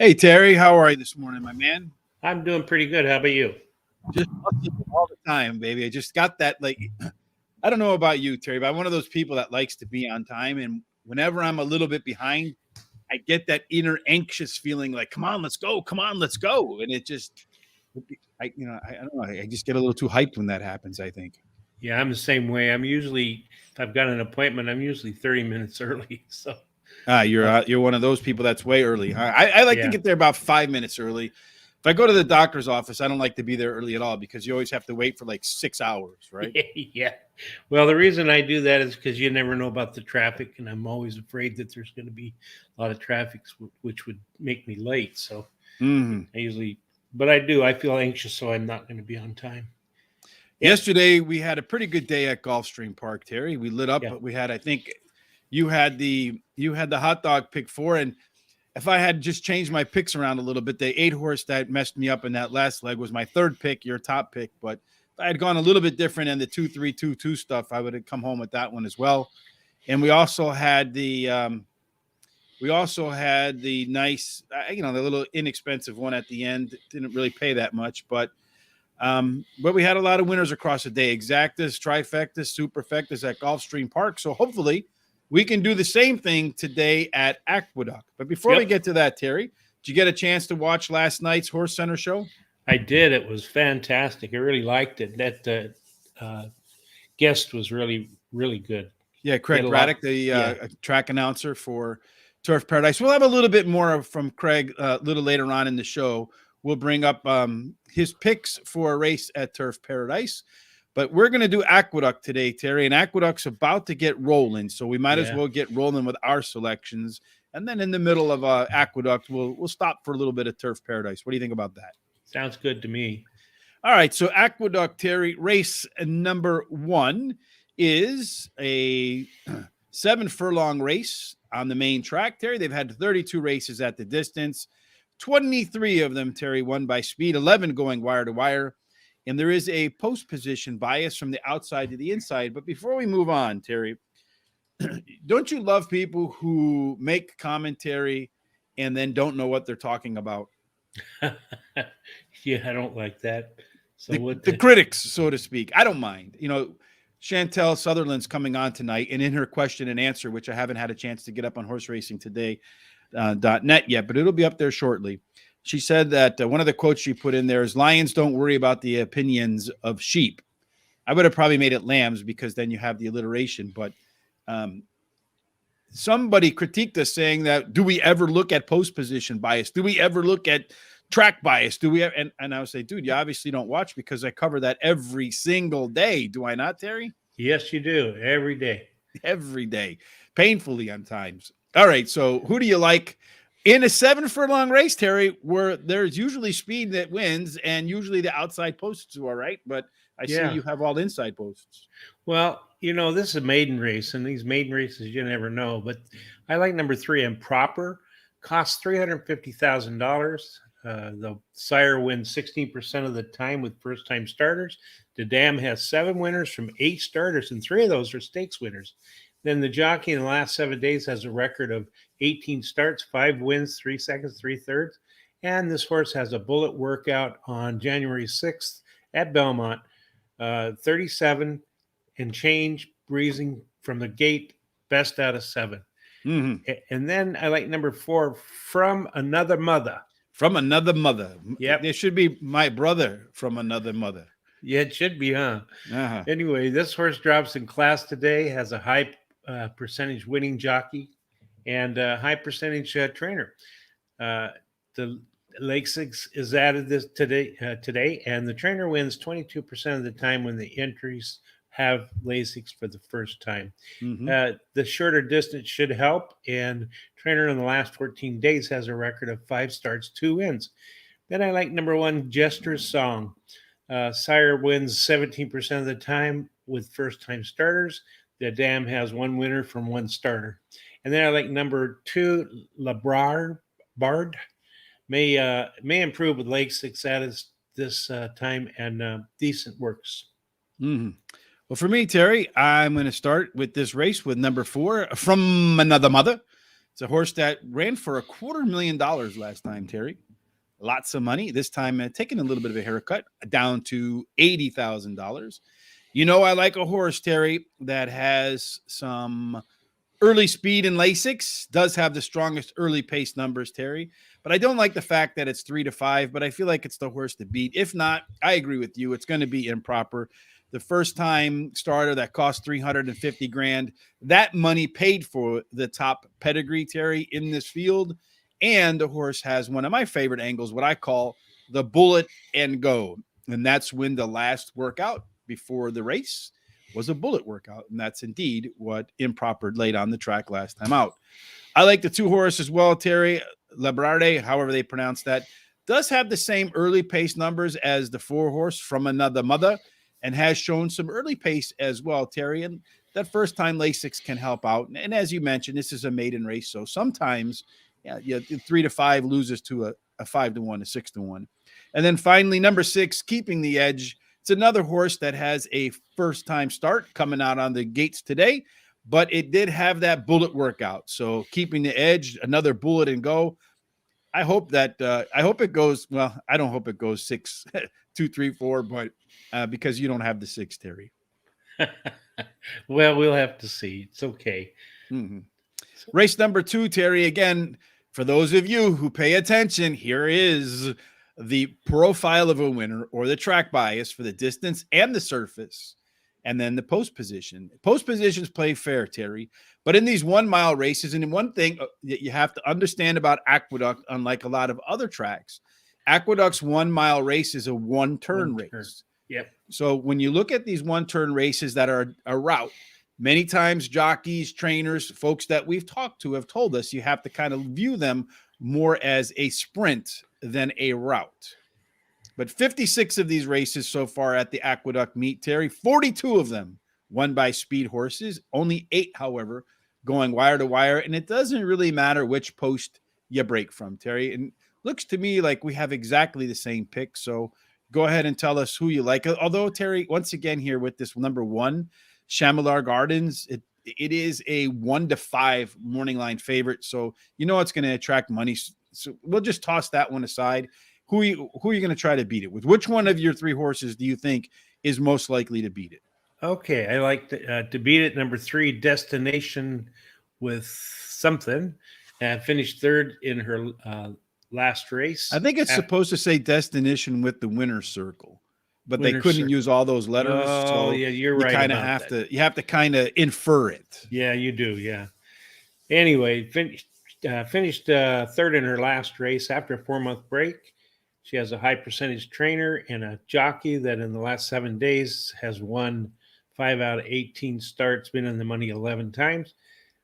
Hey Terry, how are you this morning, my man? I'm doing pretty good. How about you? Just hustling all the time, baby. I just got that I don't know about you, Terry, but I'm one of those people that likes to be on time. And whenever I'm a little bit behind, I get that inner anxious feeling like, come on, let's go, come on, let's go. And it just I don't know, I just get a little too hyped when that happens, I think. Yeah, I'm the same way. If I've got an appointment, I'm usually 30 minutes early. So, uh, You're one of those people that's way early. I like to yeah, get there about 5 minutes early. If I go to the doctor's office, I don't like to be there early at all because you always have to wait for like 6 hours, right? yeah. Well, the reason I do that is because you never know about the traffic, and I'm always afraid that there's going to be a lot of traffic, which would make me late. So, Mhm. I usually, but I do. I feel anxious, so I'm not going to be on time. Yeah, Yesterday we had a pretty good day at Gulfstream Park, Terry. We lit up, yeah. but we had, I think, you had the hot dog pick four, and if I had just changed my picks around a little bit, the 8 horse that messed me up in that last leg was my third pick, your top pick. But if I had gone a little bit different and the 2-3-2-2 stuff, I would have come home with that one as well. And we also had the nice, the little inexpensive one at the end. Didn't really pay that much, but we had a lot of winners across the day. Exactas, trifectas, superfectas at Gulfstream Park. So hopefully we can do the same thing today at Aqueduct. But before we Yep. get to that, Terry, did you get a chance to watch last night's Horse Center show? I did. It was fantastic. I really liked it. That guest was really, really good. Yeah, He had Craig a lot. Braddick, the Yeah, track announcer for Turf Paradise. We'll have a little bit more from Craig a little later on in the show. We'll bring up his picks for a race at Turf Paradise. But we're going to do Aqueduct today, Terry, and Aqueduct's about to get rolling, so we might as yeah. well get rolling with our selections. And then in the middle of Aqueduct, we'll stop for a little bit of Turf Paradise. What do you think about that? Sounds good to me. All right, so Aqueduct, Terry, race number one is a 7 furlong race on the main track, Terry. They've had 32 races at the distance. 23 of them, Terry, won by speed, 11 going wire to wire. And there is a post position bias from the outside to the inside. But before we move on, Terry, don't you love people who make commentary and then don't know what they're talking about? Yeah, I don't like that. So what The the critics, so to speak. I don't mind. Chantel Sutherland's coming on tonight, and in her question and answer, which I haven't had a chance to get up on horse racing today, .net yet, but it'll be up there shortly. She said that one of the quotes she put in there is lions don't worry about the opinions of sheep. I would have probably made it lambs because then you have the alliteration, but somebody critiqued us saying that, do we ever look at post position bias? Do we ever look at track bias? Do we have, and I would say, dude, you obviously don't watch because I cover that every single day. Do I not, Terry? Yes, you do every day. Every day, painfully on times. All right, so who do you like in a 7 furlong race, Terry, where there's usually speed that wins and usually the outside posts are right, but I see Yeah. you have all inside posts. Well, this is a maiden race, and these maiden races you never know. But I like number 3, Improper. Costs $350,000. The sire wins 16% of the time with first time starters. The dam has 7 winners from 8 starters, and 3 of those are stakes winners. Then the jockey in the last 7 days has a record of 18 starts, 5 wins, 3 seconds, 3 thirds. And this horse has a bullet workout on January 6th at Belmont. 37 and change, breezing from the gate, best out of 7. Mm-hmm. And then I like number 4, From Another Mother. From Another Mother. Yep. There should be My Brother from Another Mother. Yeah, it should be, huh? Uh-huh. Anyway, this horse drops in class today, has a high percentage winning jockey and a high percentage trainer. The Lasix is added this today, and the trainer wins 22% of the time when the entries have Lasix for the first time. Mm-hmm. The shorter distance should help, and trainer in the last 14 days has a record of 5 starts, 2 wins. Then I like number 1, Jester's Song. Sire wins 17% of the time with first-time starters. The dam has 1 winner from 1 starter. And then I like number 2, Bard may improve with Lasix at this time and decent works. Mm-hmm. Well, for me, Terry, I'm going to start with this race with number 4, From Another Mother. It's a horse that ran for $250,000 last time, Terry. Lots of money. This time, taking a little bit of a haircut down to $80,000. You know, I like a horse, Terry, that has some early speed in Lasix, does have the strongest early pace numbers, Terry. But I don't like the fact that it's 3-5, but I feel like it's the horse to beat. If not, I agree with you. It's going to be Improper. The first time starter that cost 350 grand, that money paid for the top pedigree, Terry, in this field. And the horse has one of my favorite angles, what I call the bullet and go. And that's when the last workout before the race was a bullet workout. And that's indeed what Improper laid on the track last time out. I like the 2 horse as well, Terry. Labrade, however they pronounce that, does have the same early pace numbers as the 4 horse From Another Mother and has shown some early pace as well, Terry. And that first time Lasix can help out. And as you mentioned, this is a maiden race. So sometimes 3-5 loses to a 5-1, a 6-1. And then finally, number 6, Keeping the Edge. It's another horse that has a first-time start coming out on the gates today, but it did have that bullet workout. So Keeping the Edge, another bullet and go. I hope it goes, well, I don't hope it goes 6, 2, 3, 4, but because you don't have the 6, Terry. Well, we'll have to see. It's okay. Mm-hmm. Race number 2, Terry. Again, for those of you who pay attention, here is the profile of a winner or the track bias for the distance and the surface, and then the post position. Post positions play fair, Terry, but in these 1 mile races, and one thing that you have to understand about Aqueduct, unlike a lot of other tracks, Aqueduct's 1 mile race is a one turn race. Yep. So when you look at these one turn races that are a route, many times jockeys, trainers, folks that we've talked to have told us you have to kind of view them more as a sprint than a route. But 56 of these races so far at the Aqueduct meet, Terry, 42 of them won by speed horses, only 8, however, going wire to wire. And it doesn't really matter which post you break from, Terry. And looks to me like we have exactly the same pick. So go ahead and tell us who you like. Although, Terry, once again here with this number 1, Chamilar Gardens, it is a 1-5 morning line favorite. So you know it's going to attract money. So we'll just toss that one aside. Who are you going to try to beat it with? Which one of your 3 horses do you think is most likely to beat it? Okay, I like to beat it. Number 3, Destination with something, finished 3rd in her last race. I think it's supposed to say Destination with the winner's circle, but they couldn't use all those letters. Oh, so yeah, you're right. You have to kind of infer it. Yeah, you do. Yeah. Anyway, finished 3rd in her last race after a 4-month break. She has a high percentage trainer and a jockey that in the last 7 days has won 5 out of 18 starts, been in the money 11 times.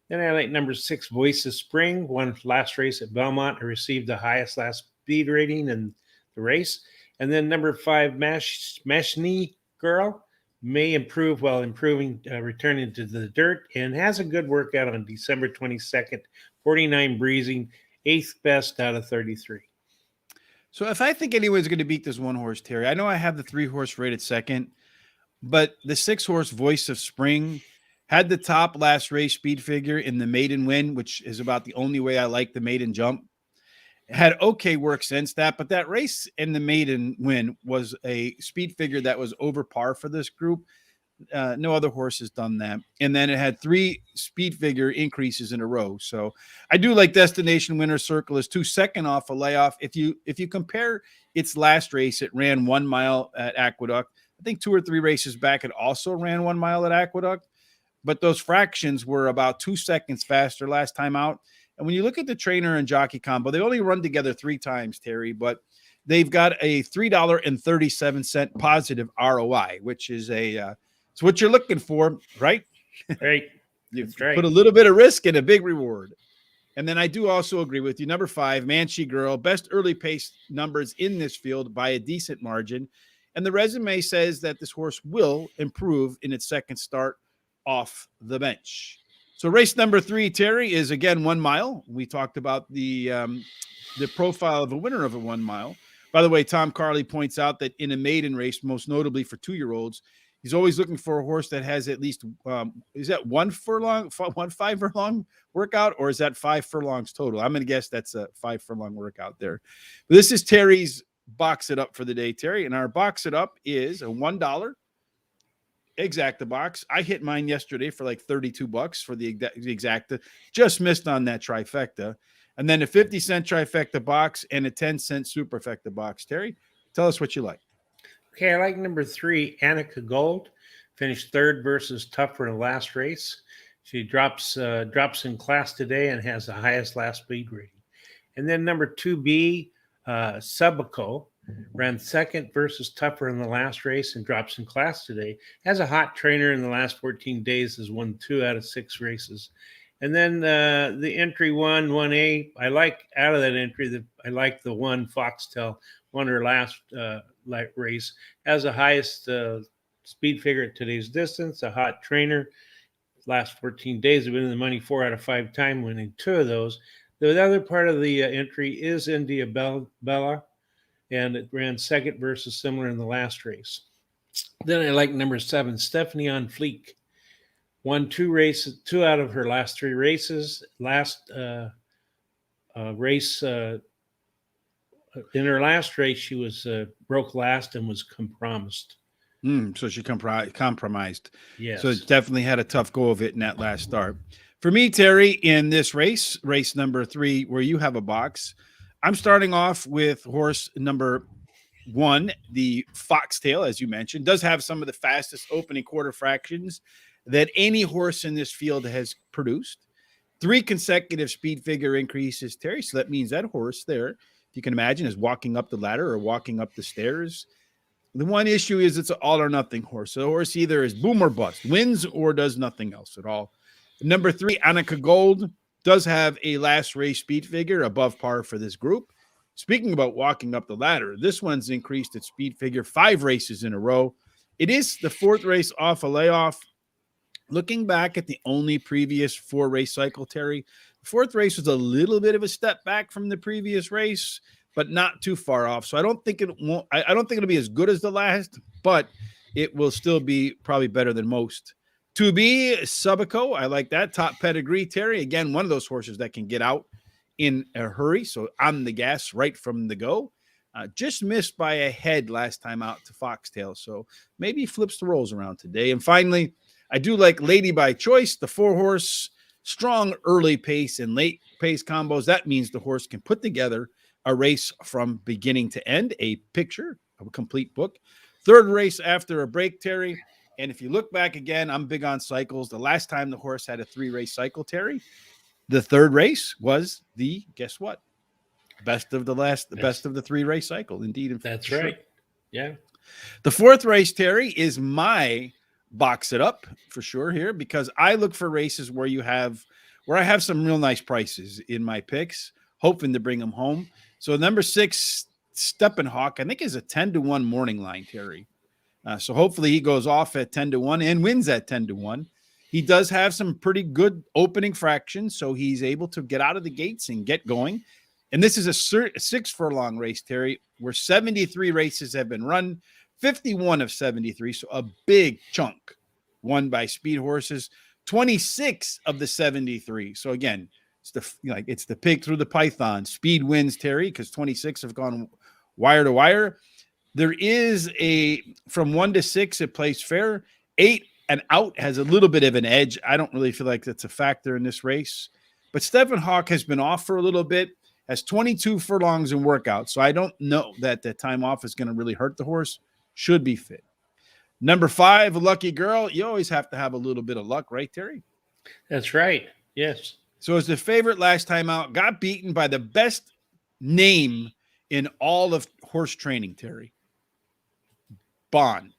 Then I like number 6, Voice of Spring, won last race at Belmont and received the highest last speed rating in the race. And then number 5, Mashni Girl, may improve while improving, returning to the dirt, and has a good workout on December 22nd, 49 breezing, 8th best out of 33. So if I think anyone's going to beat this 1 horse, Terry, I know I have the 3 horse rated second, but the 6 horse Voice of Spring had the top last race speed figure in the maiden win, which is about the only way I like the maiden jump. It had okay work since that, but that race in the maiden win was a speed figure that was over par for this group. No other horse has done that. And then it had 3 speed figure increases in a row. So I do like Destination Winner's Circle as 2 second off a layoff. If you compare its last race, it ran 1 mile at Aqueduct. I think 2 or 3 races back, it also ran 1 mile at Aqueduct. But those fractions were about 2 seconds faster last time out. And when you look at the trainer and jockey combo, they only run together 3 times, Terry, but they've got a $3.37 positive ROI, which is it's what you're looking for, right? Right. You put a little bit of risk and a big reward. And then I do also agree with you. Number 5, Manchi Girl, best early pace numbers in this field by a decent margin. And the resume says that this horse will improve in its second start off the bench. So race number 3, Terry, is again 1 mile. We talked about the profile of a winner of a 1 mile. By the way, Tom Carley points out that in a maiden race, most notably for 2-year-olds, He's always looking for a horse that has at least, is that 5 furlong workout, or is that 5 furlongs total? I'm going to guess that's a 5 furlong workout there. But this is Terry's box it up for the day, Terry. And our box it up is a $1 Exacta box. I hit mine yesterday for like $32 for the Exacta. Just missed on that trifecta. And then a 50-cent trifecta box and a 10-cent superfecta box. Terry, tell us what you like. Okay, I like number 3, Annika Gold. Finished third versus Tougher in the last race. She drops in class today and has the highest last speed rating. And then number 2B, Subico, ran second versus Tougher in the last race and drops in class today. Has a hot trainer in the last 14 days, has won 2 out of 6 races. And then the entry 1A, I like out of that entry, I like the 1 Foxtel, won her last race, has the highest speed figure at today's distance, a hot trainer. Last 14 days have been in the money 4 out of 5 times, winning 2 of those. The other part of the entry is India Bella, and it ran second versus similar in the last race. Then I like number 7, Stephanie on Fleek. Won 2 out of her last 3 races. Last race, in her last race, she was broke last and was compromised. So she compromised. Yes. So definitely had a tough go of it in that last start. For me, Terry, in this race number 3, where you have a box, I'm starting off with horse number 1, the Foxtail, as you mentioned, does have some of the fastest opening quarter fractions that any horse in this field has produced. 3 consecutive speed figure increases, Terry. So that means that horse there, if you can imagine, is walking up the ladder or walking up the stairs. The one issue is it's an all or nothing horse. So the horse either is boom or bust, wins or does nothing else at all. Number 3, Annika Gold, does have a last race speed figure above par for this group. Speaking about walking up the ladder, this one's increased its speed figure 5 races in a row. It is the 4th race off a layoff. Looking back at the only previous 4 race cycle, Terry, the 4th race was a little bit of a step back from the previous race, but not too far off. So I don't think it'll be as good as the last, but it will still be probably better than most. 2B, Subico, I like that. Top pedigree, Terry. Again, one of those horses that can get out in a hurry. So on the gas right from the go. Just missed by a head last time out to Foxtail. So maybe he flips the rolls around today. And finally, I do like Lady by Choice, the 4-horse, strong early pace and late pace combos. That means the horse can put together a race from beginning to end, a picture of a complete book. 3rd race after a break, Terry. And if you look back again, I'm big on cycles. The last time the horse had a 3-race cycle, Terry, the 3rd race was the, guess what? Best of the 3-race cycle. Indeed. That's right. Yeah. The 4th race, Terry, is my box it up for sure here, because I look for races where I have some real nice prices in my picks, hoping to bring them home. So number 6, Steppenhawk, I think is a 10-1 morning line, Terry. So hopefully he goes off at 10-1 and wins at 10-1. He does have some pretty good opening fractions, so he's able to get out of the gates and get going. And this is a 6 furlong race, Terry, where 73 races have been run, 51 of 73, so a big chunk won by speed horses. 26 of the 73. So again, it's the pig through the python. Speed wins, Terry, because 26 have gone wire to wire. There is from 1 to 6, it plays fair. 8 and out has a little bit of an edge. I don't really feel like that's a factor in this race. But Steppenhawk has been off for a little bit, has 22 furlongs in workout. So I don't know that the time off is going to really hurt the horse. Should be fit. Number 5, Lucky Girl. You always have to have a little bit of luck, right, Terry? That's right. Yes. So as the favorite last time out, got beaten by the best name in all of horse training, Terry. Bond.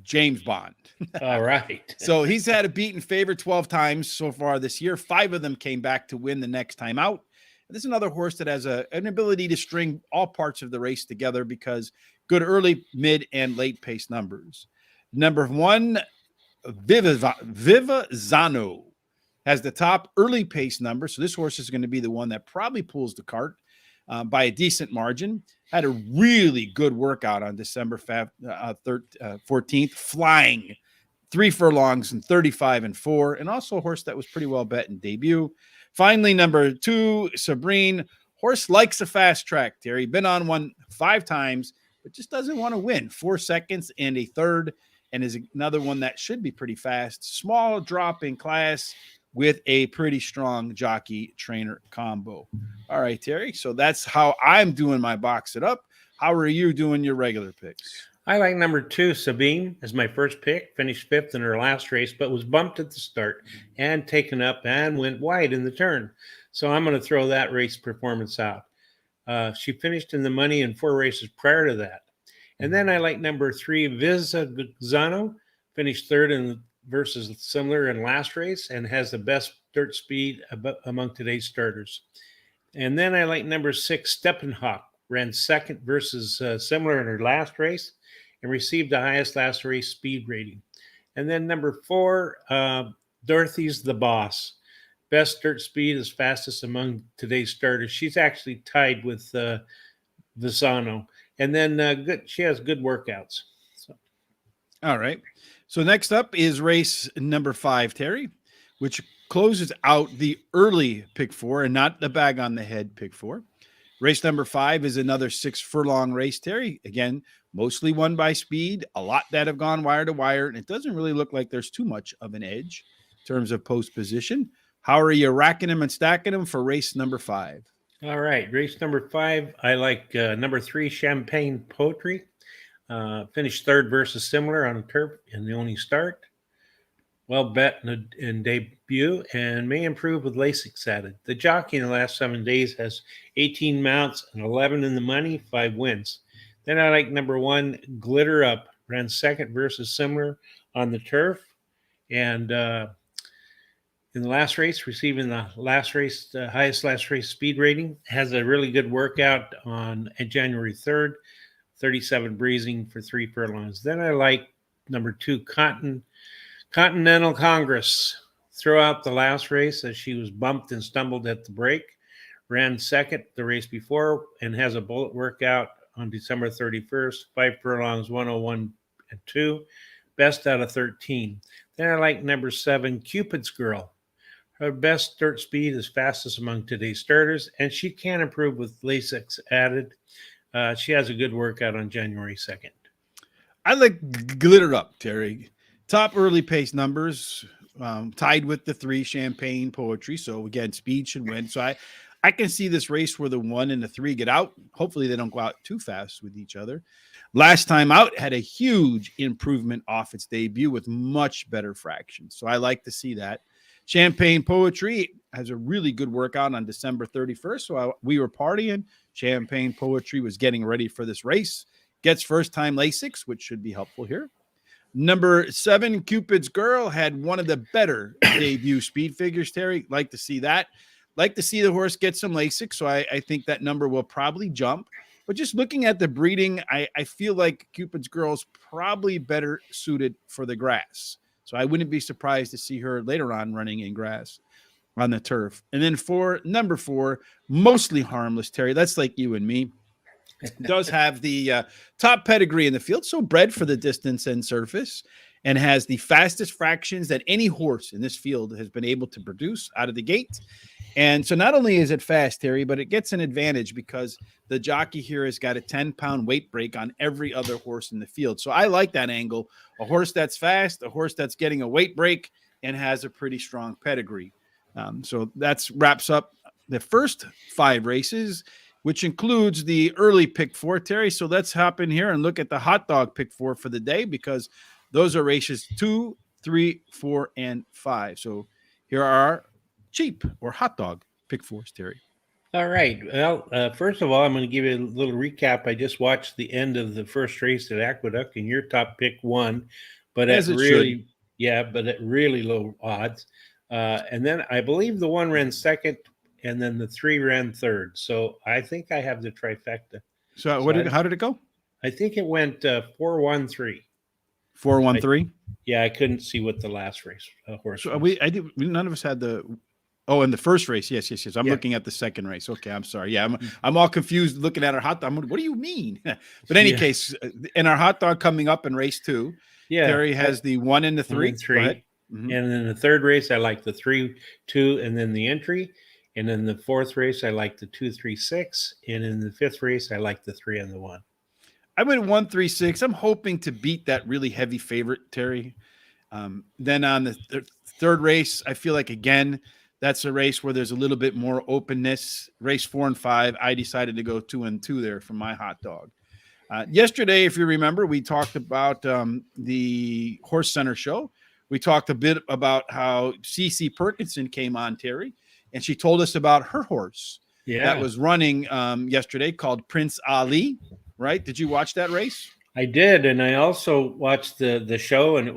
James Bond. All right. So he's had a beaten favorite 12 times so far this year. 5 of them came back to win the next time out. This is another horse that has an ability to string all parts of the race together because good early, mid, and late pace numbers. Number 1, Vivazano has the top early pace number. So this horse is going to be the one that probably pulls the cart. by a decent margin. Had a really good workout on December 14th, flying 3 furlongs and 35-4, and also a horse that was pretty well bet in debut. Finally, number 2, Sabrine. Horse likes a fast track, Terry. Been on one 5 times, but just doesn't want to win. 4 seconds and a third, and is another one that should be pretty fast. Small drop in class with a pretty strong jockey trainer combo. All right, Terry. So that's how I'm doing my box it up. How are you doing your regular picks? I like number 2, Sabine, as my first pick. Finished 5th in her last race, but was bumped at the start and taken up and went wide in the turn. So I'm going to throw that race performance out. She finished in the money in 4 races prior to that. And then I like number 3, Vizzano. Finished 3rd in versus similar in last race and has the best dirt speed among today's starters. And then I like number 6, Steppenhawk. Ran 2nd versus similar in her last race and received the highest last race speed rating. And then number 4, Dorothy's the Boss. Best dirt speed is fastest among today's starters. She's actually tied with Visano. And then she has good workouts. So. All right. So next up is race number 5, Terry, which closes out the early pick 4 and not the bag on the head pick 4. Race number 5 is another 6 furlong race, Terry. Again, mostly won by speed, a lot that have gone wire to wire, and it doesn't really look like there's too much of an edge in terms of post position. How are you racking them and stacking them for race number 5? All right, race number 5, I like number 3, Champagne Poetry. Finished 3rd versus similar on turf in the only start. Well bet in debut and may improve with Lasix added. The jockey in the last 7 days has 18 mounts and 11 in the money, 5 wins. Then I like number 1, Glitter Up. Ran 2nd versus similar on the turf. And in the last race, receiving the highest last race speed rating. Has a really good workout on January 3rd. 37 breezing for 3 furlongs. Then I like number 2, Continental Congress. Throughout the last race, as she was bumped and stumbled at the break, ran 2nd the race before and has a bullet workout on December 31st, 5 furlongs, 101-2, best out of 13. Then I like number 7, Cupid's Girl. Her best dirt speed is fastest among today's starters, and she can improve with Lasix added. She has a good workout on January 2nd. I like Glitter Up, Terry. Top early pace numbers, tied with the 3 Champagne Poetry. So again, speed should win. So I can see this race where the 1 and the 3 get out. Hopefully they don't go out too fast with each other. Last time out had a huge improvement off its debut with much better fractions. So I like to see that. Champagne Poetry has a really good workout on December 31st. So we were partying. Champagne Poetry was getting ready for this race. Gets first time Lasix, which should be helpful here. Number 7, Cupid's Girl, had one of the better debut speed figures, Terry. Like to see that. Like to see the horse get some Lasix, so I think that number will probably jump. But just looking at the breeding, I feel like Cupid's Girl's probably better suited for the grass. So I wouldn't be surprised to see her later on running in grass on the turf. And then for number 4, Mostly Harmless, Terry. That's like you and me. Does have the top pedigree in the field, so bred for the distance and surface, and has the fastest fractions that any horse in this field has been able to produce out of the gate. And so not only is it fast, Terry, but it gets an advantage because the jockey here has got a 10-pound weight break on every other horse in the field. So I like that angle. A horse that's fast, a horse that's getting a weight break, and has a pretty strong pedigree. So that wraps up the first 5 races, which includes the early pick 4, Terry. So let's hop in here and look at the hot dog pick 4 for the day, because those are races 2, 3, 4, and 5. So here are cheap or hot dog pick 4s, Terry. All right. Well, first of all, I'm going to give you a little recap. I just watched the end of the first race at Aqueduct, and your top pick won, but at really low odds. And then I believe the 1 ran 2nd, and then the 3 ran 3rd. So I think I have the trifecta. So how did it go? I think it went 4-1-3. 4-1-3. Yeah, I couldn't see what the last race horse. So was. none of us had the Oh, in the first race. Yes. I'm Yeah. looking at the second race. Okay, I'm sorry. Yeah, I'm all confused looking at our hot dog. What do you mean? But any case, in our hot dog coming up in race 2, Terry has the 1 and the 3. Go ahead. And then the third race, I like the 3, 2, and then the entry. And then the fourth race, I like the 2, 3, 6. And in the fifth race, I like the 3 and the 1. I went 1, 3, 6. I'm hoping to beat that really heavy favorite, Terry. Then on the third race, I feel like, again, that's a race where there's a little bit more openness. Race 4 and 5, I decided to go 2 and 2 there for my hot dog. Yesterday, if you remember, we talked about the Horse Center show. We talked a bit about how CC Perkinson came on, Terry, and she told us about her horse that was running yesterday called Prince Ali, right? Did you watch that race? I did, and I also watched the show, and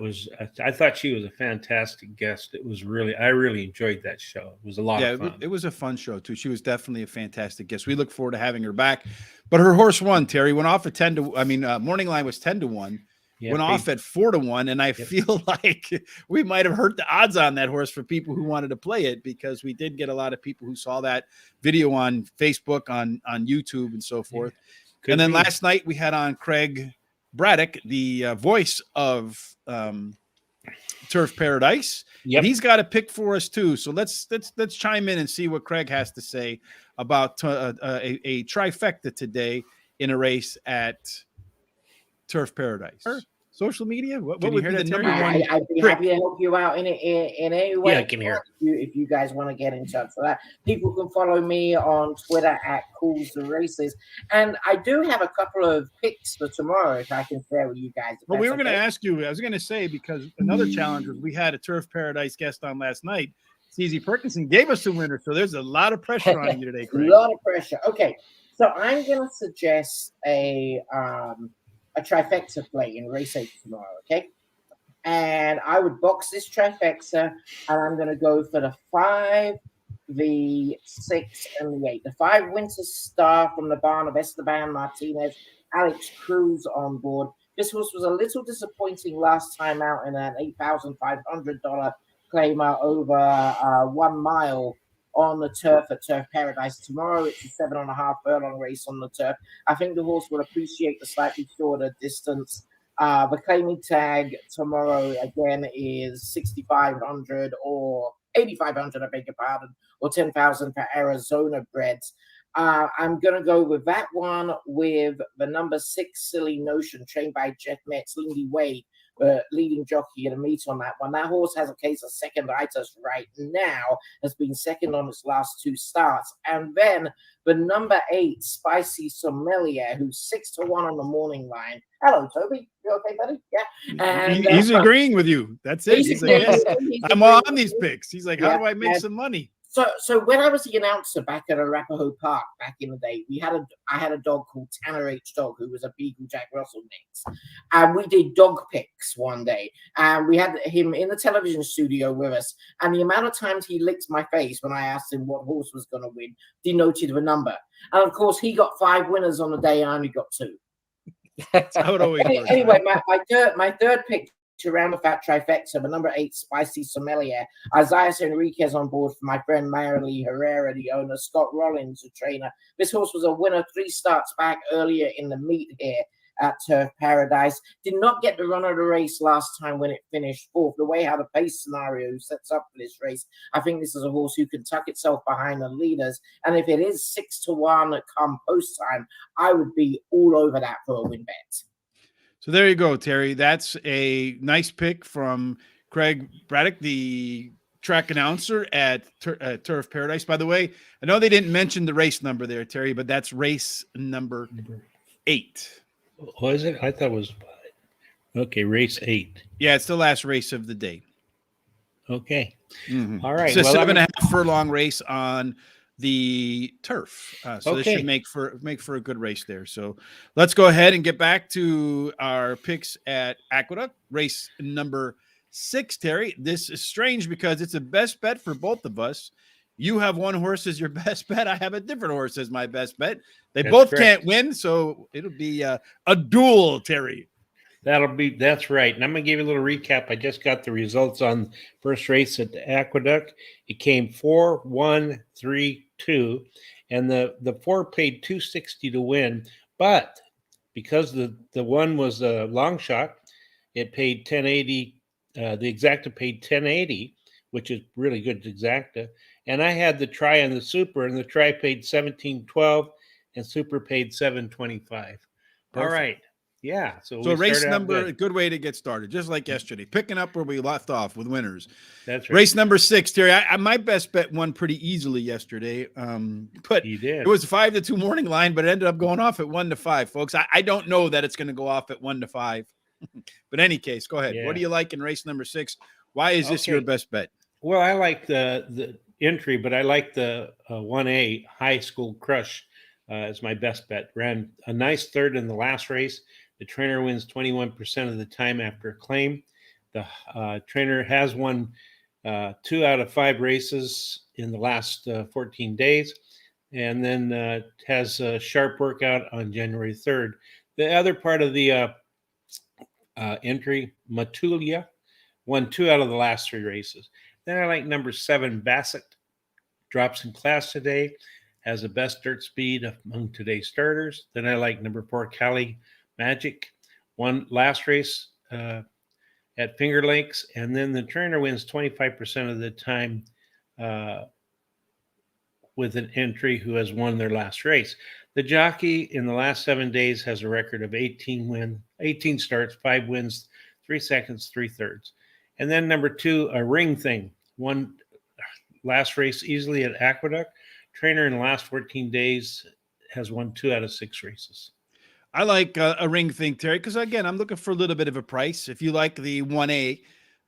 I thought she was a fantastic guest. I really enjoyed that show. It was a lot of fun. It was a fun show too. She was definitely a fantastic guest. We look forward to having her back. But her horse won, Terry, went off at morning line was 10-1, went off at 4-1, and I feel like we might have hurt the odds on that horse for people who wanted to play it, because we did get a lot of people who saw that video on Facebook, on YouTube, and so forth. And then last night we had on Craig Braddick, the voice of Turf Paradise. And he's got a pick for us too. So let's chime in and see what Craig has to say about a trifecta today in a race at Turf Paradise. Social media? What would be the number one? I'd be happy to help you out in any way. Yeah, I can hear. If you guys want to get in touch with that, people can follow me on Twitter at Calls the Races, and I do have a couple of picks for tomorrow if I can share with you guys. Well, we were going to ask you. I was going to say, because another challenge was we had a Turf Paradise guest on last night. CZ Perkinson gave us a winner, so there's a lot of pressure on you today, Craig. A lot of pressure. Okay, so I'm going to suggest a trifecta play in race 8 tomorrow, okay? And I would box this trifecta, and I'm going to go for the 5, the 6, and the 8. The 5 Winter Star from the barn of Esteban Martinez, Alex Cruz on board. This horse was a little disappointing last time out in an $8,500 claimer over 1 mile on the turf at Turf Paradise. Tomorrow it's a 7.5 furlong race on the turf. I think the horse will appreciate the slightly shorter distance. The claiming tag tomorrow again is 6,500 or 8,500, I beg your pardon, or 10,000 for Arizona breds. I'm going to go with that one with the number 6 Silly Notion, trained by Jeff Metz, Lindy Wade, leading jockey in a meet on that one. That horse has a case of seconditis right now, has been second on its last 2 starts. And then the number 8, Spicy Sommelier, who's 6-1 on the morning line. Hello, Toby. You okay, buddy? Yeah. And, he's agreeing with you. That's it. He's like, yes, I'm on these picks. He's like, how do I make some money? So when I was the announcer back at Arapahoe Park back in the day, I had a dog called Tanner H. Dog, who was a Beagle Jack Russell mix, and we did dog picks one day, and we had him in the television studio with us, and the amount of times he licked my face when I asked him what horse was going to win denoted the number, and of course he got 5 winners on the day, I only got 2. That's how it always works. Anyway, my third pick to round off that trifecta, the number 8, Spicy Sommelier. Isaiah Enriquez on board for my friend Marilee Herrera, the owner. Scott Rollins, the trainer. This horse was a winner 3 starts back earlier in the meet here at Turf Paradise. Did not get the run of the race last time when it finished 4th. The way how the pace scenario sets up for this race, I think this is a horse who can tuck itself behind the leaders. And if it is 6-1 come post time, I would be all over that for a win bet. So there you go, Terry. That's a nice pick from Craig Braddick, the track announcer at Turf Paradise. By the way, I know they didn't mention the race number there, Terry, but that's race number 8. Was it? I thought it was 5. Okay, race 8. Yeah, it's the last race of the day. Okay. Mm-hmm. All right. It's a 7.5 furlong race on the turf. So this should make for a good race there. So let's go ahead and get back to our picks at Aqueduct, race number 6, Terry. This is strange because it's a best bet for both of us. You have one horse as your best bet. I have a different horse as my best bet. That's both correct. Can't win, so it'll be a duel, Terry. That's right. And I'm going to give you a little recap. I just got the results on first race at the Aqueduct. It came 4-1-3-2, and the 4 paid 260 to win. But because the one was a long shot, it paid 1080. The exacta paid 1080, which is really good exacta. And I had the try on the super, and the try paid 1712, and super paid 725. All Perfect. right. Yeah. So So we race started out number, a good. good way to get started, just like yesterday, picking up where we left off with winners. That's right. Race number 6, Terry. My best bet won pretty easily yesterday, but You did. it was a 5-2 morning line, but it ended up going off at 1-5, folks. I don't know that it's going to go off at 1-5, but in any case, go ahead. Yeah. What do you like in race number 6? Why is this your Okay. best bet? Well, I like the entry, but I like the 1A High School Crush as my best bet. Ran a nice third in the last race. The trainer wins 21% of the time after a claim. The trainer has won 2 out of 5 races in the last 14 days, and then has a sharp workout on January 3rd. The other part of the entry, Matulia, won 2 out of the last 3 races. Then I like number 7, Bassett. Drops in class today, has the best dirt speed among today's starters. Then I like number 4, Cali Magic. Won last race at Finger Lakes, and then the trainer wins 25% of the time with an entry who has won their last race. The jockey in the last 7 days has a record of 18 starts, 5 wins, 3 seconds, 3 thirds. And then number 2, a ring thing. Won last race easily at Aqueduct. Trainer in the last 14 days has won 2 out of 6 races. I like a ring thing, Terry, because again, I'm looking for a little bit of a price. If you like the 1A,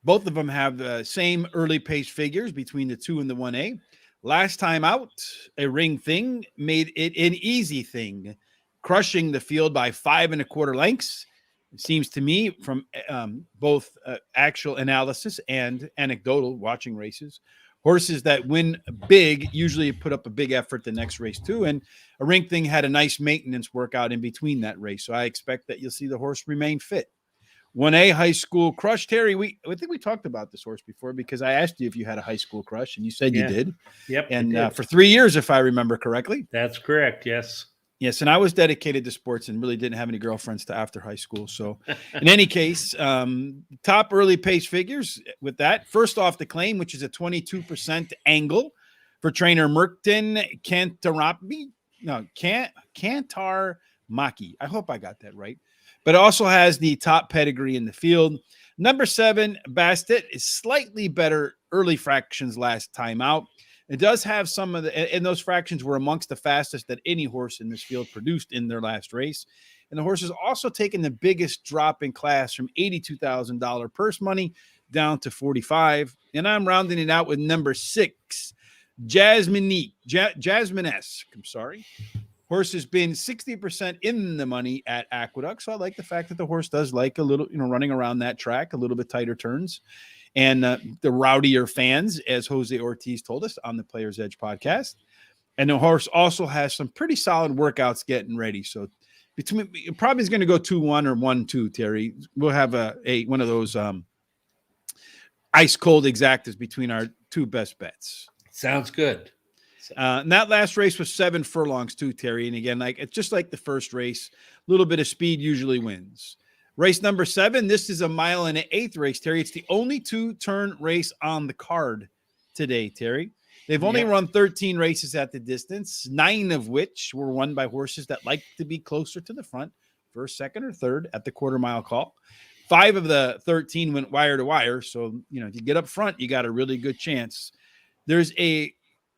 both of them have the same early pace figures between the 2 and the 1A. Last time out, a ring thing made it an easy thing, crushing the field by 5 1/4 lengths. It seems to me from both actual analysis and anecdotal watching races, horses that win big usually put up a big effort the next race too. And a ring thing had a nice maintenance workout in between that race. So I expect that you'll see the horse remain fit. 1A High School Crush. Terry, I think we talked about this horse before because I asked you if you had a high school crush and you said you did. Yep. And for 3 years, if I remember correctly. That's correct. Yes. Yes, and I was dedicated to sports and really didn't have any girlfriends to after high school. So, in any case, top early pace figures with that. First off, the claim, which is a 22% angle for trainer Merkton Cantarmaki. I hope I got that right. But it also has the top pedigree in the field. Number 7, Bastet, is slightly better early fractions last time out. It does have some of and those fractions were amongst the fastest that any horse in this field produced in their last race. And the horse has also taken the biggest drop in class from $82,000 purse money down to 45. And I'm rounding it out with number 6, Jasmine-esque. I'm sorry. Horse has been 60% in the money at Aqueduct. So I like the fact that the horse does like a little, running around that track, a little bit tighter turns. And the rowdier fans, as Jose Ortiz told us on the Players Edge podcast. And the horse also has some pretty solid workouts getting ready. So probably is going to go 2-1 or 1-2, Terry. We'll have one of those ice cold exactas between our 2 best bets. Sounds good. And that last race was 7 furlongs too, Terry. And again, it's just like the first race, a little bit of speed usually wins. Race number 7, this is a 1 1/8 race, Terry. It's the only 2-turn race on the card today, Terry. They've only run 13 races at the distance, 9 of which were won by horses that like to be closer to the front, first, second, or third at the quarter-mile call. 5 of the 13 went wire to wire. So, if you get up front, you got a really good chance. There's a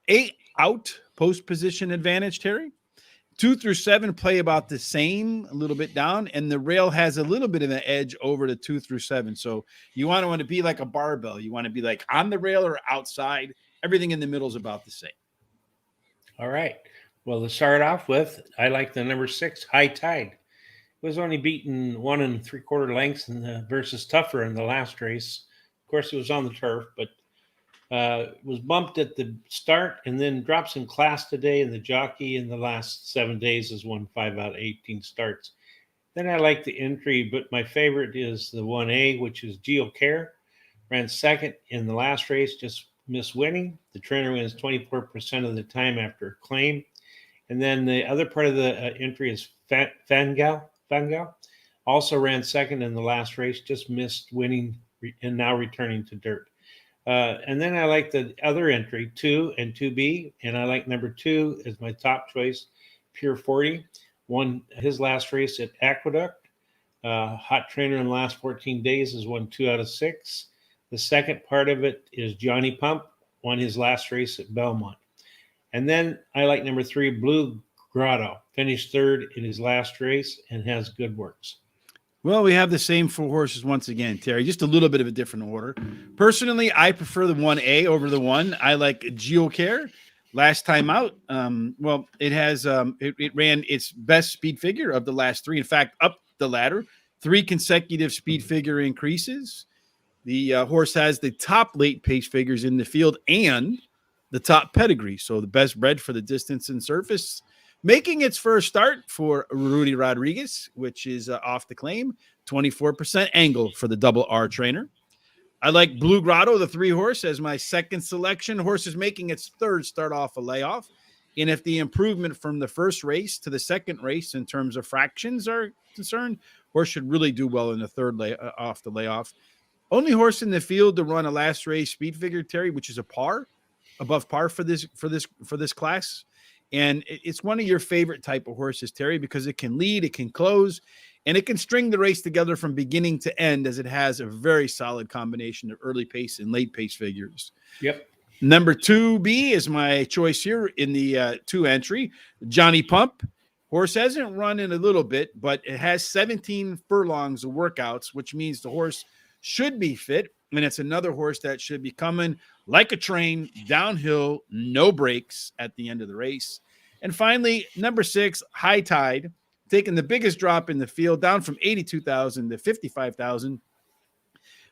8-out post position advantage, Terry. 2 through 7 play about the same, a little bit down, and the rail has a little bit of an edge over the 2 through 7. So you want to be like a barbell. You want to be like on the rail or outside. Everything in the middle is about the same. All right. Well, to start off with, I like the number 6, High Tide. It was only beaten 1 3/4 lengths versus Tougher in the last race. Of course, it was on the turf, but was bumped at the start and then drops in class today. And the jockey in the last 7 days has won 5 out of 18 starts. Then I like the entry, but my favorite is the 1A, which is GeoCare. Ran second in the last race, just missed winning. The trainer wins 24% of the time after a claim. And then the other part of the entry is Fangal. Also ran second in the last race, just missed winning and now returning to dirt. And then I like the other entry, 2 and 2B, and I like number 2 as my top choice, Pure 40. Won his last race at Aqueduct. Hot trainer in the last 14 days has won 2 out of 6. The second part of it is Johnny Pump, won his last race at Belmont. And then I like number 3, Blue Grotto, finished third in his last race and has good works. Well, we have the same 4 horses once again, Terry, just a little bit of a different order. Personally, I prefer the 1A over the 1. I like GeoCare. Last time out, it has it ran its best speed figure of the last 3. In fact, up the ladder, 3 consecutive speed figure increases. The horse has the top late pace figures in the field and the top pedigree, so the best bred for the distance and surface. Making its first start for Rudy Rodriguez, which is off the claim, 24% angle for the double R trainer. I like Blue Grotto, the 3 horse, as my second selection. Horse is making its third start off a layoff. And if the improvement from the first race to the second race in terms of fractions are concerned, horse should really do well in the third off the layoff. Only horse in the field to run a last race speed figure, Terry, which is a par, above par for this class. And it's one of your favorite type of horses, Terry, because it can lead, it can close, and it can string the race together from beginning to end, as it has a very solid combination of early pace and late pace figures. Yep. Number 2B is my choice here in the 2 entry. Johnny Pump. Horse hasn't run in a little bit, but it has 17 furlongs of workouts, which means the horse should be fit. And it's another horse that should be coming like a train downhill, no brakes at the end of the race. And finally, number 6, High Tide, taking the biggest drop in the field, down from 82,000 to 55,000.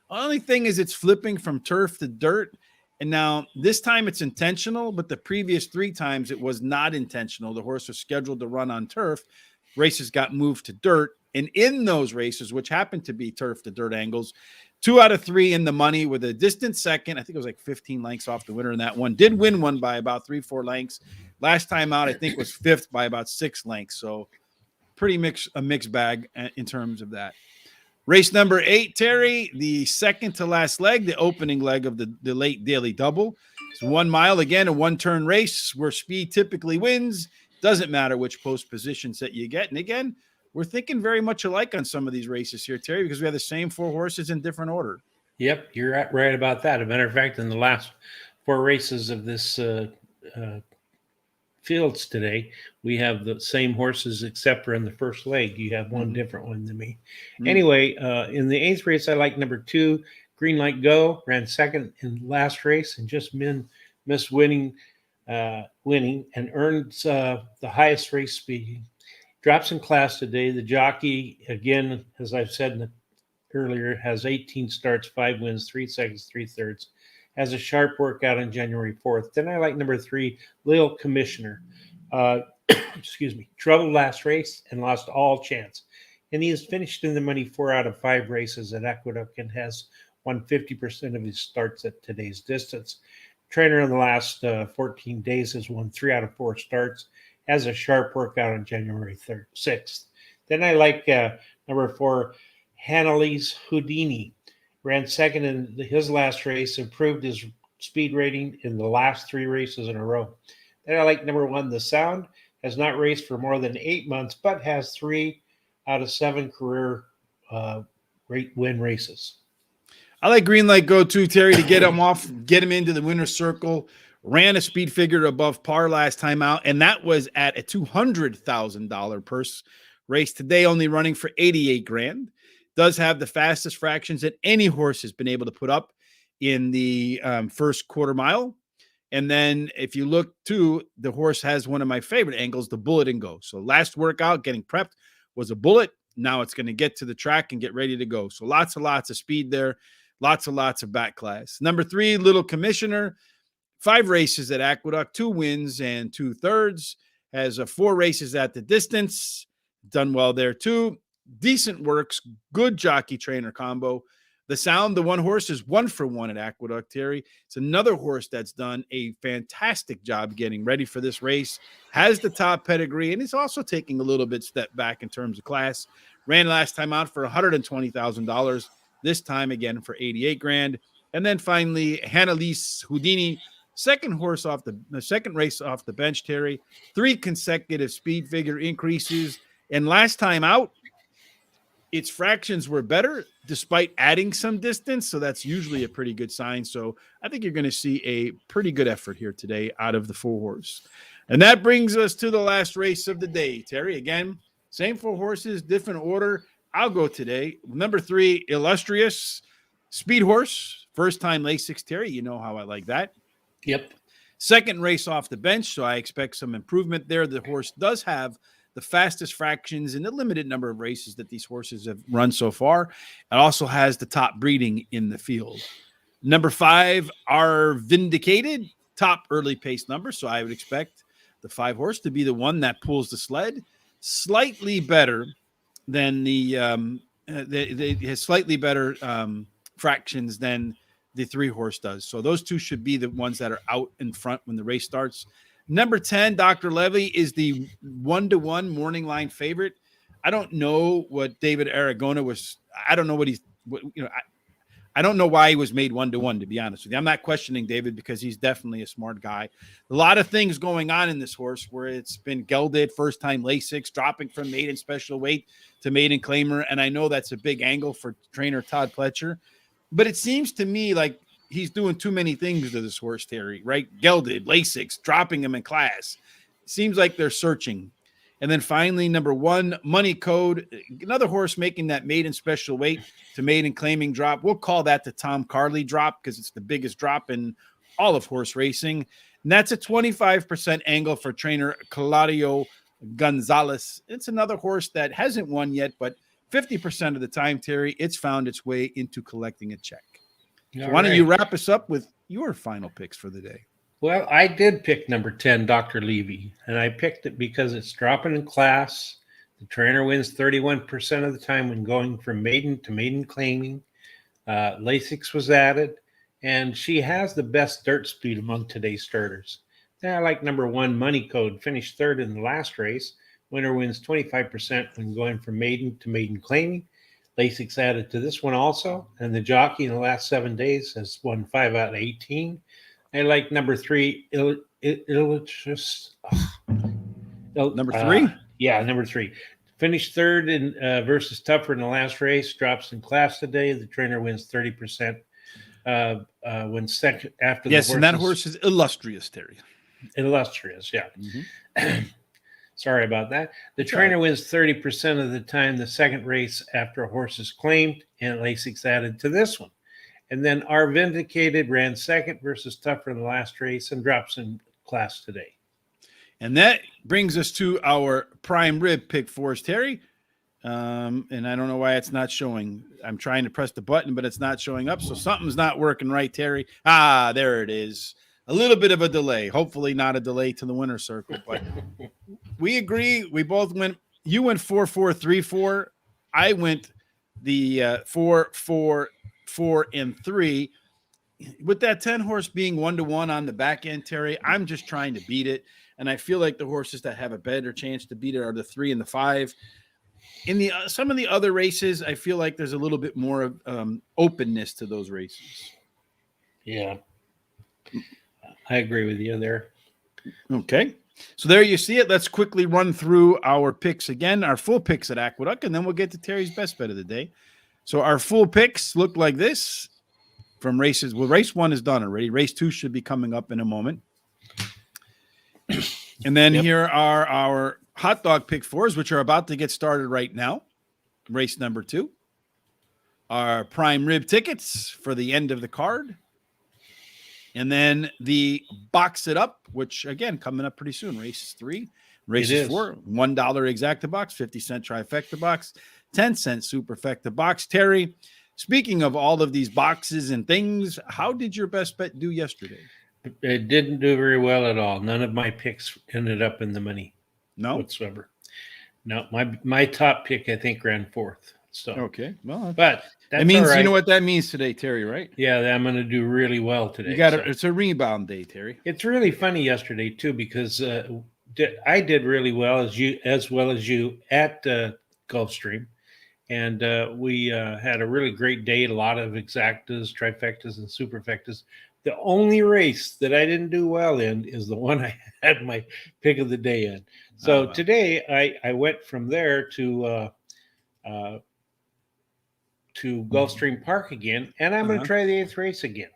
Only thing is it's flipping from turf to dirt. And now this time it's intentional, but the previous 3 times it was not intentional. The horse was scheduled to run on turf. Races got moved to dirt. And in those races, which happened to be turf to dirt angles, 2 out of 3 in the money with a distant second. I think it was like 15 lengths off the winner in that one. Did win one by about 3-4 lengths. Last time out, I think was 5th by about 6 lengths. So pretty mixed bag in terms of that. Race number 8, Terry, the second to last leg, the opening leg of the late daily double. It's 1 mile, again, a 1-turn race where speed typically wins. Doesn't matter which post positions that you get. And again, we're thinking very much alike on some of these races here, Terry, because we have the same 4 horses in different order. Yep, you're right about that. As a matter of fact, in the last 4 races of this fields today, we have the same horses except for in the first leg. You have one different one than me. Anyway, in the 8th race, I like number 2, Green Light Go. Ran second in the last race and just missed winning and earned the highest race speed. Drops in class today. The jockey, again, as I've said earlier, has 18 starts, 5 wins, 3 seconds, 3/3. Has a sharp workout on January 4th. Then I like number 3, Lil Commissioner. Troubled last race and lost all chance. And he has finished in the money 4 out of 5 races at Aqueduct and has won 50% of his starts at today's distance. Trainer in the last 14 days has won 3 out of 4 starts. Has a sharp workout on January 6th. Then I like number 4, Hanalise Houdini. Ran second in his last race, improved his speed rating in the last 3 races in a row. Then I like number 1, The Sound. Has not raced for more than 8 months, but has 3 out of 7 career win races. I like Green Light Go too, Terry, to get him off, get him into the winner's circle. Ran a speed figure above par last time out, and that was at a $200,000 purse. Race today only running for 88 grand. Does have the fastest fractions that any horse has been able to put up in the first quarter mile. And then if you look too, the horse has one of my favorite angles, the bullet and go. So last workout, getting prepped, was a bullet. Now it's going to get to the track and get ready to go. So lots of speed there. Lots of back class. Number 3, Little Commissioner. 5 races at Aqueduct, 2 wins and 2/3. Has 4 races at the distance. Done well there too. decent works, good jockey trainer combo. The Sound, the one horse, is 1-for-1 at Aqueduct, Terry. It's another horse that's done a fantastic job getting ready for this race, has the top pedigree, and is also taking a little bit step back in terms of class. Ran last time out for $120,000. This time again for 88 grand. And then finally, Annalise Houdini, second race off the bench, Terry. 3 consecutive speed figure increases. And last time out, its fractions were better despite adding some distance. So that's usually a pretty good sign. So I think you're going to see a pretty good effort here today out of the 4 horse. And that brings us to the last race of the day, Terry. Again, same 4 horses, different order. I'll go today. Number 3, Illustrious Speed Horse. First time Lasix, Terry. You know how I like that. Yep. Second race off the bench, so I expect some improvement there. The horse does have the fastest fractions in the limited number of races that these horses have run so far. It also has the top breeding in the field. Number 5, Are Vindicated, top early pace number, so I would expect the 5 horse to be the one that pulls the sled. Slightly better than has slightly better fractions than the 3 horse does. So those 2 should be the ones that are out in front when the race starts. Number 10, Dr. Levy, is the 1-to-1 morning line favorite. I don't know what David Aragona was. I don't know I don't know why he was made 1-to-1, to be honest with you. I'm not questioning David because he's definitely a smart guy. A lot of things going on in this horse where it's been gelded, first time Lasix, dropping from maiden special weight to maiden claimer. And I know that's a big angle for trainer Todd Pletcher, but it seems to me like he's doing too many things to this horse, Terry, right? Gelded, Lasix, dropping him in class. Seems like they're searching. And then finally, number 1, Money Code, another horse making that maiden special weight to maiden claiming drop. We'll call that the Tom Carley drop because it's the biggest drop in all of horse racing. And that's a 25% angle for trainer Claudio Gonzalez. It's another horse that hasn't won yet, but 50% of the time, Terry, it's found its way into collecting a check. So why don't you wrap us up with your final picks for the day? Well, I did pick number 10, Dr. Levy, and I picked it because it's dropping in class. The trainer wins 31% of the time when going from maiden to maiden claiming. Lasix was added, and she has the best dirt speed among today's starters. Then I like number 1, Money Code, finished 3rd in the last race. Winner wins 25% when going from maiden to maiden claiming. Lasix added to this one also, and the jockey in the last 7 days has won 5 out of 18. I like number 3, Illustrious. Number 3? Yeah, number 3. Finished 3rd in versus Tougher in the last race. Drops in class today. The trainer wins 30%. When second after the yes, and that horse is Illustrious, Terry. Illustrious, yeah. Mm-hmm. Sorry about that. The trainer wins 30% of the time the second race after a horse is claimed, and Lasix added to this one. And then Are Vindicated ran second versus Tougher in the last race and drops in class today. And that brings us to our prime rib pick for us, Terry. And I don't know why it's not showing. I'm trying to press the button, but it's not showing up. So something's not working right, Terry. Ah, there it is. A little bit of a delay. Hopefully not a delay to the winner's circle. But we agree. We both went. You went 4-4-3-4. I went the 4-4-4-3. With that 10 horse being 1-to-1 on the back end, Terry, I'm just trying to beat it. And I feel like the horses that have a better chance to beat it are the 3 and the 5. In the some of the other races, I feel like there's a little bit more of openness to those races. Yeah, I agree with you there. Okay. So there you see it. Let's quickly run through our picks again, our full picks at Aqueduct, and then we'll get to Terry's best bet of the day. So our full picks look like this from races. Well, race 1 is done already. Race 2 should be coming up in a moment. And then here are our hot dog pick 4s, which are about to get started right now. Race number 2. Our prime rib tickets for the end of the card. And then the box it up, which again, coming up pretty soon. Race 3, race 4, $1 exacta box, 50-cent trifecta box, 10-cent superfecta box. Terry, speaking of all of these boxes and things, how did your best bet do yesterday? It didn't do very well at all. None of my picks ended up in the money. No? Whatsoever. No, my top pick I think ran fourth. So Okay. Well, but that's it means all right. you know what that means today, Terry, right? Yeah, I'm going to do really well today. You got so. it's a rebound day, Terry. It's really funny yesterday too because I did really well as you at Gulfstream, and we had a really great day. A lot of exactas, trifectas, and superfectas. The only race that I didn't do well in is the one I had my pick of the day in. So wow. today I went from there to Gulfstream Park again, and I'm going to try the 8th race again.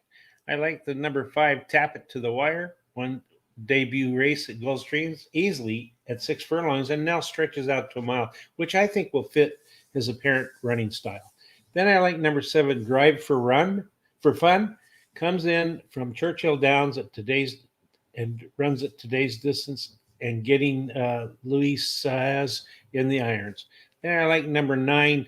I like the number 5 Tap It to the Wire, one debut race at Gulfstreams, easily at 6 furlongs, and now stretches out to a mile, which I think will fit his apparent running style. Then I like number 7 Drive for Fun, comes in from Churchill Downs at today's and runs at today's distance and getting Luis Saez in the irons. Then I like number 9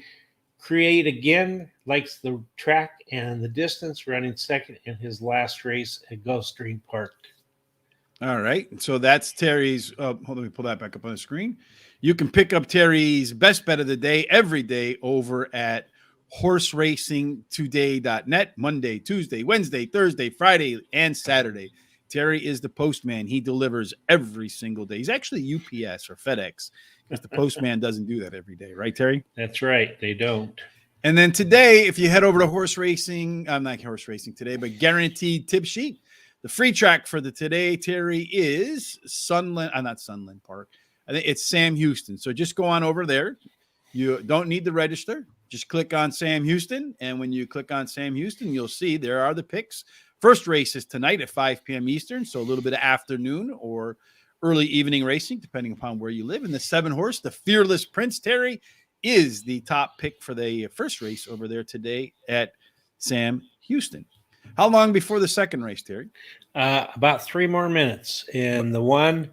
Create Again, likes the track and the distance, running second in his last race at Gulfstream Park. All right. So that's Terry's. Hold on, let me pull that back up on the screen. You can pick up Terry's best bet of the day every day over at horseracingtoday.net, Monday, Tuesday, Wednesday, Thursday, Friday, and Saturday. Terry is the postman. He delivers every single day. He's actually UPS or FedEx because the postman doesn't do that every day. Right, Terry? That's right. They don't. And then today, if you head over to horse racing, I'm not horse racing today, but guaranteed tip sheet. The free track for the today, Terry, is not Sunland Park. I think it's Sam Houston. So just go on over there. You don't need to register. Just click on Sam Houston. And when you click on Sam Houston, you'll see there are the picks. First race is tonight at 5 p.m. Eastern. So a little bit of afternoon or early evening racing, depending upon where you live. And the 7-horse, the Fearless Prince, Terry, is the top pick for the first race over there today at Sam Houston. How long before the second race, Terry? About 3 more minutes. And the one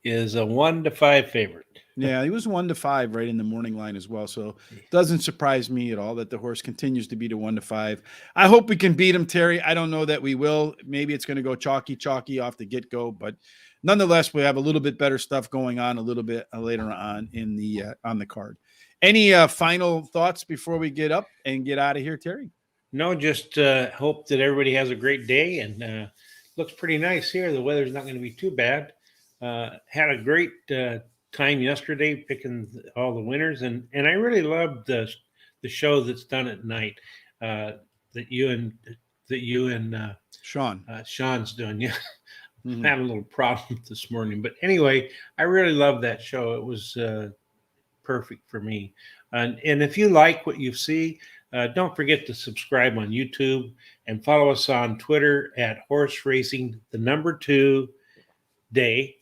is a 1-5 favorite. Yeah, he was 1-5 right in the morning line as well. So it doesn't surprise me at all that the horse continues to be the 1-5. I hope we can beat him, Terry. I don't know that we will. Maybe it's going to go chalky off the get-go, but nonetheless, we have a little bit better stuff going on a little bit later on in the on the card. Any final thoughts before we get up and get out of here, Terry? No, just hope that everybody has a great day, and looks pretty nice here. The weather's not going to be too bad. Had a great time yesterday picking all the winners, and I really loved the show that's done at night that you and Sean's doing. Yeah, Mm-hmm. Had a little problem this morning, but anyway, I really loved that show. It was perfect for me. And if you like what you see, don't forget to subscribe on YouTube and follow us on Twitter at Horse Racing 2 Day,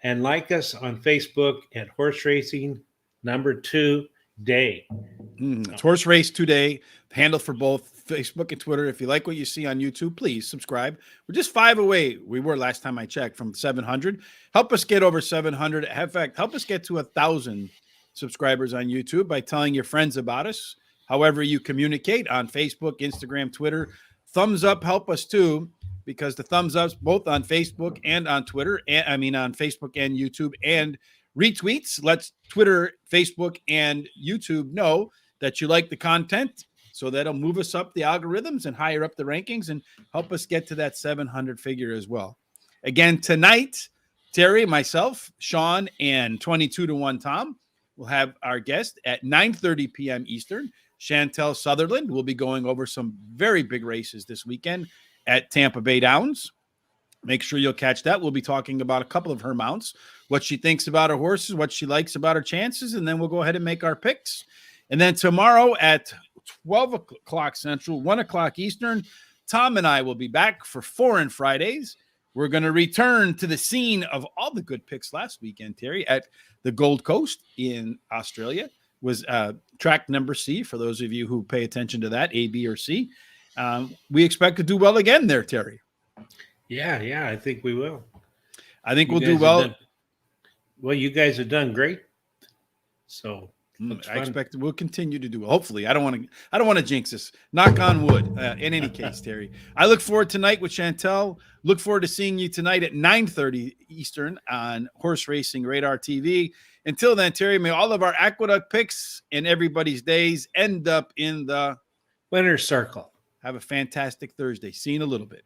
and like us on Facebook at Horse Racing 2 Day. It's Horse Race Today, handle for both Facebook and Twitter. If you like what you see on YouTube, please subscribe. We're just 5 away. We were last time I checked from 700. Help us get over 700. In fact, help us get to 1,000 subscribers on YouTube by telling your friends about us. However you communicate on Facebook, Instagram, Twitter. Thumbs up help us too, because the thumbs ups both on Facebook and on Twitter, on Facebook and YouTube, and retweets lets Twitter, Facebook, and YouTube know that you like the content. So that'll move us up the algorithms and higher up the rankings and help us get to that 700 figure as well. Again, tonight, Terry, myself, Sean, and 22-1 Tom will have our guest at 9:30 p.m. Eastern. Chantel Sutherland will be going over some very big races this weekend at Tampa Bay Downs. Make sure you'll catch that. We'll be talking about a couple of her mounts, what she thinks about her horses, what she likes about her chances, and then we'll go ahead and make our picks. And then tomorrow at 12 o'clock Central, 1 o'clock Eastern, Tom and I will be back for Foreign Fridays. We're going to return to the scene of all the good picks last weekend, Terry, at the Gold Coast in Australia. Was track number C, for those of you who pay attention to that, A, B, or C. We expect to do well again there, Terry. Yeah, I think we will. I think we'll do well. You guys have done great. So Looks I fun. expect we'll continue to do it. Hopefully, I don't want to jinx this. Knock on wood. In any case, Terry, I look forward tonight with Chantel. Look forward to seeing you tonight at 9:30 Eastern on Horse Racing Radar TV. Until then, Terry, may all of our Aqueduct picks and everybody's days end up in the Winner's circle. Have a fantastic Thursday. See you in a little bit.